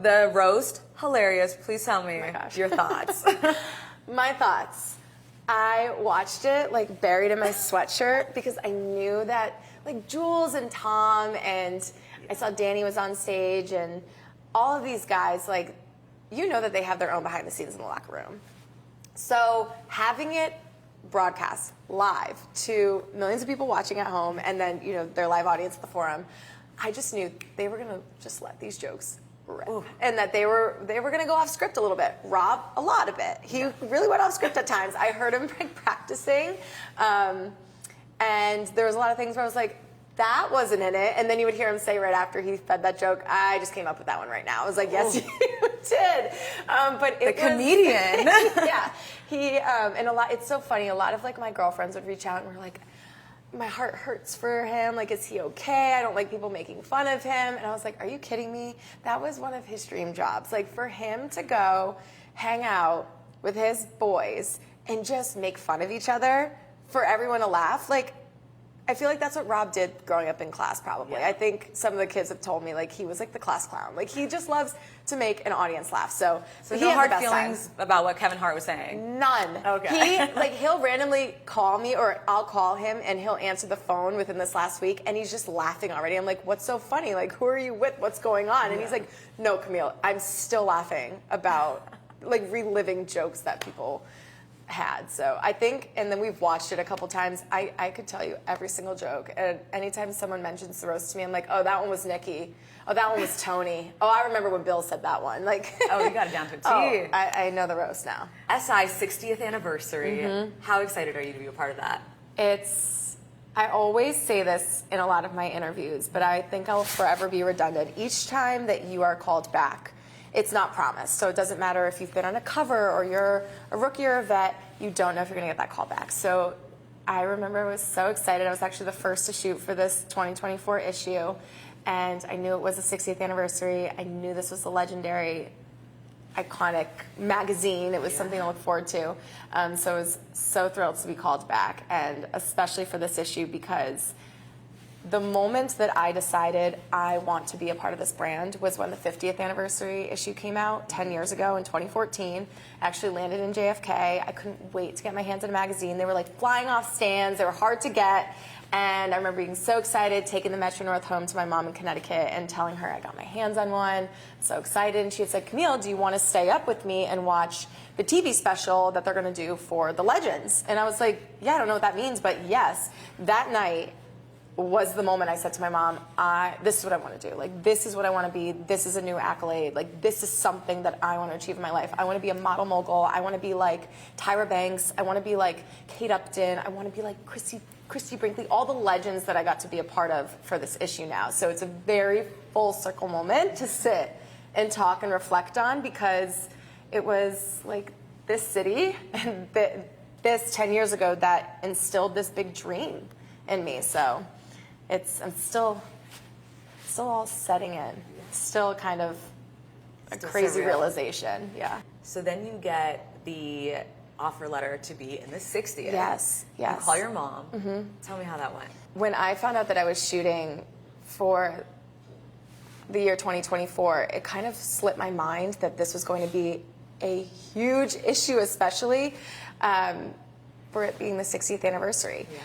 The roast, hilarious. Please tell me your thoughts. My thoughts. I watched it like buried in my sweatshirt because I knew that like Jules and Tom and I saw Danny was on stage and all of these guys, like, you know that they have their own behind the scenes in the locker room. So having it broadcast live to millions of people watching at home and then, you know, their live audience at the Forum, I just knew they were going to just let these jokes rip. Ooh. And that they were going to go off script a little bit. Rob, a lot of it. He really went off script at times. I heard him practicing. And there was a lot of things where I was like, that wasn't in it. And then you would hear him say right after he fed that joke, I just came up with that one right now. I was like, yes, you did. But it was, comedian. Yeah. He, and it's so funny. A lot of like my girlfriends would reach out and were like, my heart hurts for him. Like, is he okay? I don't like people making fun of him. And I was like, are you kidding me? That was one of his dream jobs. Like, for him to go hang out with his boys and just make fun of each other for everyone to laugh. Like, I feel like that's what Rob did growing up in class, probably. Yeah. I think some of the kids have told me, like, he was like the class clown. Like, he just loves to make an audience laugh. So no hard feelings about what Kevin Hart was saying? None. Okay. He'll randomly call me or I'll call him and he'll answer the phone within this last week and he's just laughing already. I'm like, what's so funny? Like, who are you with? What's going on? And he's like, no, Camille, I'm still laughing about, like, reliving jokes that people had. So I think, and then we've watched it a couple times, I could tell you every single joke. And anytime someone mentions the roast to me, I'm like, oh, that one was Nikki. Oh, that one was Tony. Oh, I remember when Bill said that one. Like, oh, you got it down to a T. Oh, I know the roast now. SI's 60th anniversary. Mm-hmm. How excited are you to be a part of that? I always say this in a lot of my interviews, but I think I'll forever be redundant. Each time that you are called back, it's not promised. So it doesn't matter if you've been on a cover or you're a rookie or a vet, you don't know if you're going to get that call back. So I remember I was so excited. I was actually the first to shoot for this 2024 issue, and I knew it was the 60th anniversary. I knew this was a legendary, iconic magazine. It was something to look forward to. So I was so thrilled to be called back, and especially for this issue because the moment that I decided I want to be a part of this brand was when the 50th anniversary issue came out 10 years ago in 2014. I actually landed in JFK. I couldn't wait to get my hands on a magazine. They were like flying off stands. They were hard to get. And I remember being so excited, taking the Metro North home to my mom in Connecticut and telling her I got my hands on one. So excited. And she had said, Camille, do you want to stay up with me and watch the TV special that they're going to do for the Legends? And I was like, yeah, I don't know what that means, but yes. That night was the moment I said to my mom, this is what I want to do. Like, this is what I want to be. This is a new accolade. Like, this is something that I want to achieve in my life. I want to be a model mogul. I want to be like Tyra Banks. I want to be like Kate Upton. I want to be like Christy Brinkley, all the legends that I got to be a part of for this issue now. So it's a very full circle moment to sit and talk and reflect on because it was like this city and this 10 years ago that instilled this big dream in me. So I'm still all setting in. Still kind of a crazy realization. Yeah. So then you get the offer letter to be in the 60th. Yes. You call your mom. Mm-hmm. Tell me how that went. When I found out that I was shooting for the year 2024, it kind of slipped my mind that this was going to be a huge issue, especially for it being the 60th anniversary. Yeah.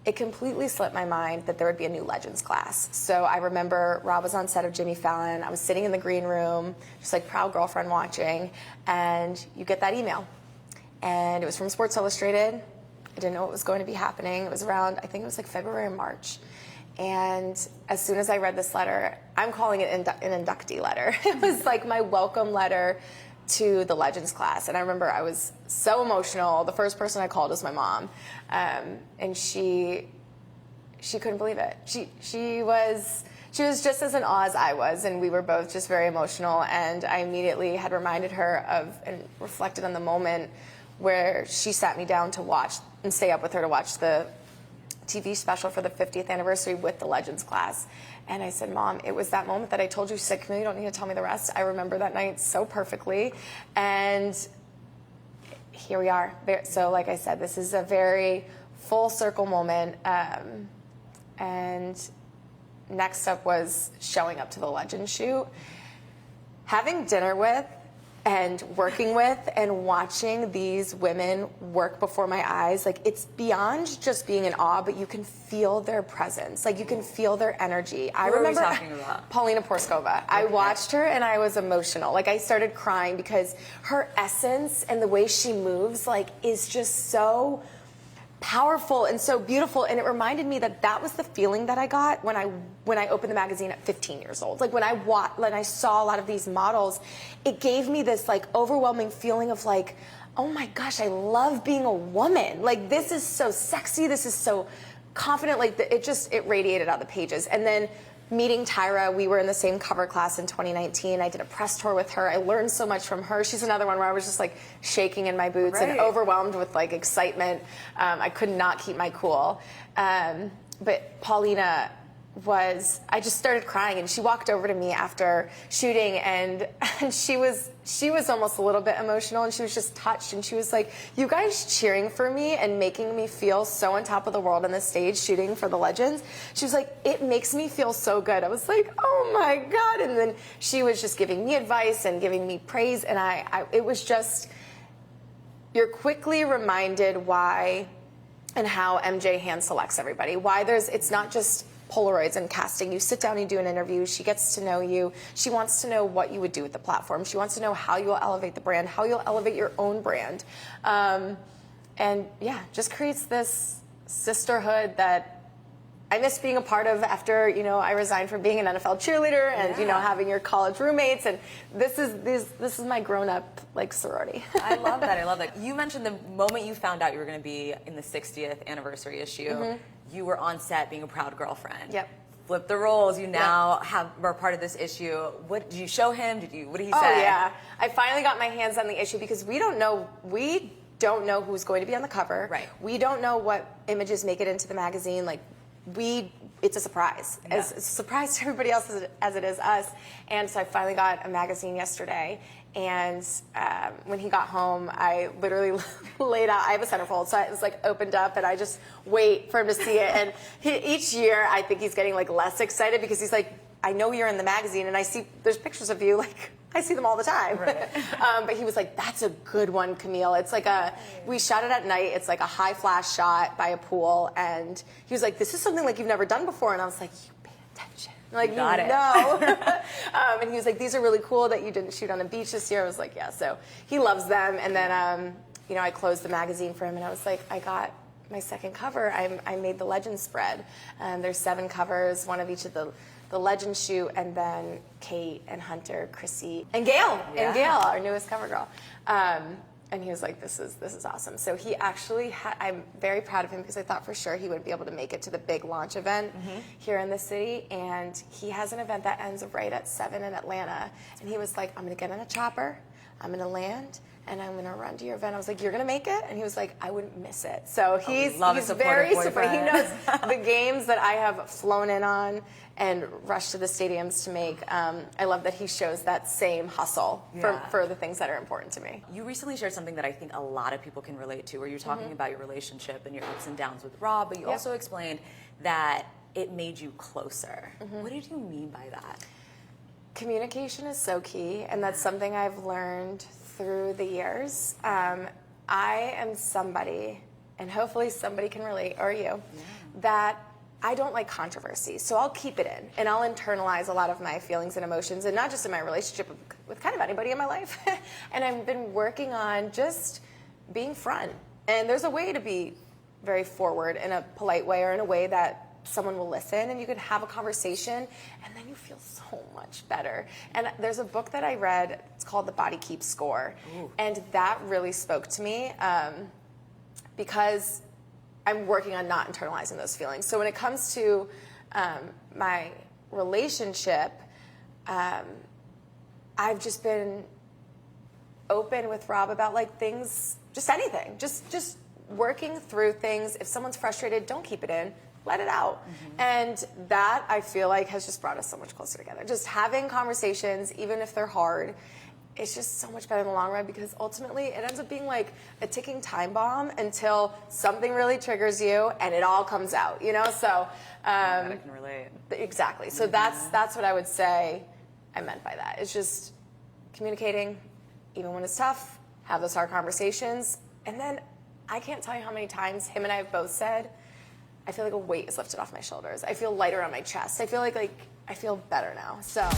It completely slipped my mind that there would be a new Legends class. So I remember Rob was on set of Jimmy Fallon. I was sitting in the green room, just like proud girlfriend watching, and you get that email. And it was from Sports Illustrated. I didn't know what was going to be happening. It was around, I think it was like February or March. And as soon as I read this letter, I'm calling it an inductee letter. It was like my welcome letter to the Legends class. And I remember I was so emotional. The first person I called was my mom. And she couldn't believe it. She was just as in awe as I was, and we were both just very emotional. And I immediately had reminded her of and reflected on the moment where she sat me down to watch and stay up with her to watch the TV special for the 50th anniversary with the Legends class. And I said, Mom, it was that moment that I told you. She said, Camille, you don't need to tell me the rest. I remember that night so perfectly. And here we are. So like I said, this is a very full circle moment. And next up was showing up to the Legends shoot. having dinner with and working with and watching these women work before my eyes, like, it's beyond just being in awe, but you can feel their presence. Like, you can feel their energy. I remember are we talking about? Paulina Porizkova. Okay. I watched her and I was emotional. Like, I started crying because her essence and the way she moves, like, is just so powerful and so beautiful, and it reminded me that that was the feeling that I got when I opened the magazine at 15 years old. Like, when I saw a lot of these models, it gave me this, like, overwhelming feeling of, like, oh my gosh, I love being a woman. Like, this is so sexy, this is so confident. Like, it radiated out the pages. And then meeting Tyra, we were in the same cover class in 2019. I did a press tour with her. I learned so much from her. She's another one where I was just, like, shaking in my boots and overwhelmed with, like, excitement. I could not keep my cool. But Paulina I just started crying, and she walked over to me after shooting, and she was almost a little bit emotional, and she was just touched, and she was like, you guys cheering for me and making me feel so on top of the world on the stage shooting for the Legends. She was like, it makes me feel so good. I was like, oh my God. And then she was just giving me advice and giving me praise, and it was just, you're quickly reminded why and how MJ hand selects everybody. Why it's not just Polaroids and casting. You sit down and you do an interview. She gets to know you. She wants to know what you would do with the platform. She wants to know how you'll elevate the brand, how you'll elevate your own brand. And yeah, just creates this sisterhood that I miss being a part of after, I resigned from being an NFL cheerleader and, having your college roommates. And this is my grown-up, like, sorority. I love that. I love that. You mentioned the moment you found out you were going to be in the 60th anniversary issue, you were on set being a proud girlfriend. Yep. Flip the roles. You now are part of this issue. What did you show him? What did he say? Oh, yeah. I finally got my hands on the issue because we don't know who's going to be on the cover. Right. We don't know what images make it into the magazine. Like, it's a surprise. Yeah. It's a surprise to everybody else as it is us. And so I finally got a magazine yesterday. And when he got home, I literally laid out. I have a centerfold, so it was, like, opened up, and I just wait for him to see it. And each year, I think he's getting, like, less excited because he's like, I know you're in the magazine, and I see there's pictures of you, like, I see them all the time. Right. But he was like, that's a good one, Camille. It's like we shot it at night. It's like a high flash shot by a pool. And he was like, this is something like you've never done before. And I was like, you pay attention. Like, you know. And he was like, these are really cool that you didn't shoot on a beach this year. I was like, yeah. So he loves them. And then, I closed the magazine for him, and I was like, I got my second cover. I made the Legend spread. There's 7 covers, one of each of the Legend shoot, and then Kate and Hunter, Chrissy, and Gail, our newest cover girl. And he was like, this is awesome. So he actually, I'm very proud of him because I thought for sure he wouldn't be able to make it to the big launch event here in the city. And he has an event that ends right at 7 in Atlanta. And he was like, I'm going to get on a chopper, I'm going to land, and I'm going to run to your event. I was like, you're going to make it? And he was like, I wouldn't miss it. So he's very supportive. He knows the games that I have flown in on and rushed to the stadiums to make. I love that he shows that same hustle for the things that are important to me. You recently shared something that I think a lot of people can relate to, where you're talking about your relationship and your ups and downs with Rob, but you also explained that it made you closer. What did you mean by that? Communication is so key, and that's something I've learned through the years. I am somebody, and hopefully somebody can relate, or you, that I don't like controversy. So I'll keep it in, and I'll internalize a lot of my feelings and emotions, and not just in my relationship, with kind of anybody in my life. And I've been working on just being front. And there's a way to be very forward in a polite way, or in a way that someone will listen, and you can have a conversation, and then you feel so much better. And there's a book that I read, it's called The Body Keeps Score. And that really spoke to me because I'm working on not internalizing those feelings. So when it comes to my relationship, I've just been open with Rob about, like, things, just anything, just working through things. If someone's frustrated, don't keep it in. Let it out. And that, I feel like, has just brought us so much closer together. Just having conversations, even if they're hard, it's just so much better in the long run, because ultimately it ends up being like a ticking time bomb until something really triggers you and it all comes out, So I can relate. Exactly. So that's what I would say I meant by that. It's just communicating, even when it's tough, have those hard conversations. And then I can't tell you how many times him and I have both said, I feel like a weight is lifted off my shoulders. I feel lighter on my chest. I feel like I feel better now. So